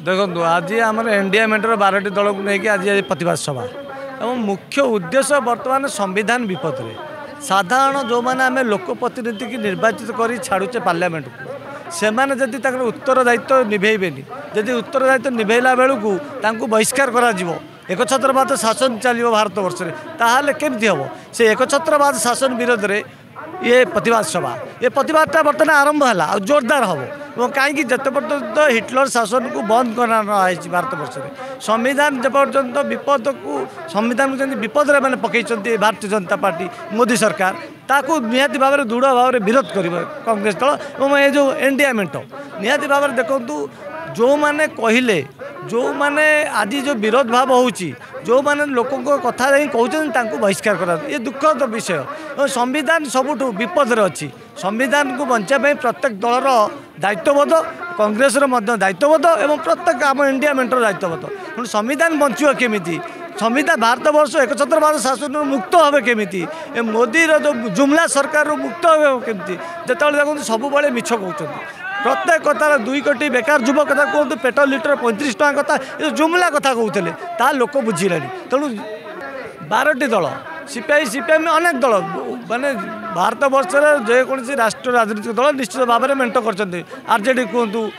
देखो आज आम इंडिया मेंटर 12टी दल को लेकिन आज प्रतिवाद सभा और मुख्य उद्देश्य बर्तमान संविधान विपद में साधारण जो मैंने आम लोकप्रतिनिधि की निर्वाचित कर छाड़ुचे पार्लियामेंट को से जदि उत्तरदायित्व निभेबेनि जदि उत्तरदायित्व निभेला बेलू बहिष्कार करा एकछत्रवाद शासन चलो भारत वर्ष में ताहले केमती हम से एकछत्रवाद शासन विरोध में ये प्रतिवाद सभा ये प्रतिवादटा बर्तमान आरंभ है जोरदार हम और कहीं जिते पर्यंत हिटलर शासन को बंद करा भारत वर्ष में संविधान जे पर्यंत विपद को संविधान को विपद में मैंने पकई भारतीय जनता पार्टी मोदी सरकार ताकू निहाती भाव में दृढ़ भाव में विरोध कर कांग्रेस दल और ये जो इंडिया मेंट निहाती भाव में देखूँ जो मैंने कहले जो मैंने आज जो विरोध भाव हो मैंने लोकों कथा कहते बहिष्कार करा ये दुखद विषय और संविधान सबुठ विपद अच्छी संविधान को बचाई प्रत्येक दलर दायित्वबोध कांग्रेस दायित्वबोध और प्रत्येक आम इंडिया मेंटर दायित्वबोध संविधान बचो केमी संविधान भारत वर्ष एकछत्रवाद शासन मुक्त हे केमी मोदी जो जुमला सरकार मुक्त हे केमी जो देखो सब मिछ कहते प्रत्येक कथार 2 कोटी बेकार युवक कथा कहतु पेट्रोल लिटर 35 टका कथा ये जुमला कथा कहते ता लोक बुझिले तेणु 12टी दल सीपीआई सीपीएम अनेक दल माने भारत वर्ष में जेकोसी राष्ट्र राजनीतिक दल निश्चित भाव में मेंट कर आरजेडी कहतु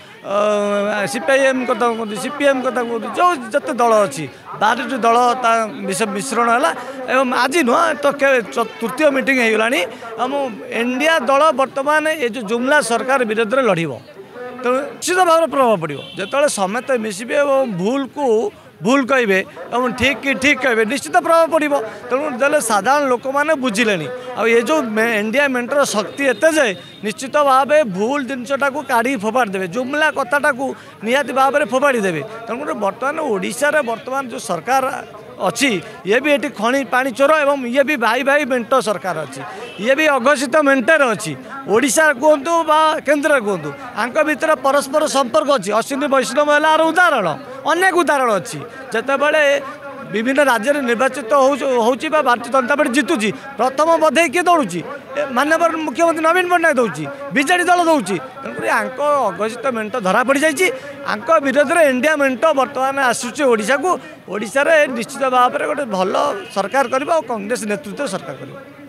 सीपीआईएम कथा कहते सीपीएम कथा कहतु जो जिते दल अच्छी 12टी दल मिश्रण है आज नुह तो तृतीय मीटिंग होगा आम इंडिया दल बर्तमान ये जो जुमला सरकार विरोध में लड़ तो निश्चित भाव में प्रभाव पड़ो जो समस्त मिसबे और भूल को भूल कहे और ठीक कि ठीक कहे निश्चित प्रभाव पड़ो तेणु साधारण लोक मैंने बुझिले ये जो इंडिया मेंटर शक्ति एत जाए निश्चित भाव भूल जिनटा को काढ़ी फोपाड़ी देवे जुमला कथाटा को निहाती भाव में फोपाड़ी देवे तेणु बर्तमान ओडिशा बर्तमान जो सरकार अच्छी ये भी ये खଣି पानी चोर एवं ये भी भाई भाई मेंट सरकार अच्छी ये भी अघोषित मेंटर अच्छी ओडिशा कहतु बा केन्द्र कहतु आंक भीतर परस्पर संपर्क अच्छी अश्विनी वैष्णव है उदाहरण अनेक उदाहरण अच्छी जितेबाला विभिन्न राज्य में निर्वाचित होची भारतीय जनता पार्टी जितुची प्रथम बधे किए दौड़ी माननीय मुख्यमंत्री नवीन पट्टनायक दौची बीजेडी दल दौची तेणुक आंक अघोषित मेंट धरा पड़ जाइए आंक विरोध में इंडिया मेंट बर्तमान आसूँ ओडिशा को ओडिशा रे निश्चित भाव में गोटे भल सरकार कर कांग्रेस नेतृत्व सरकार कर।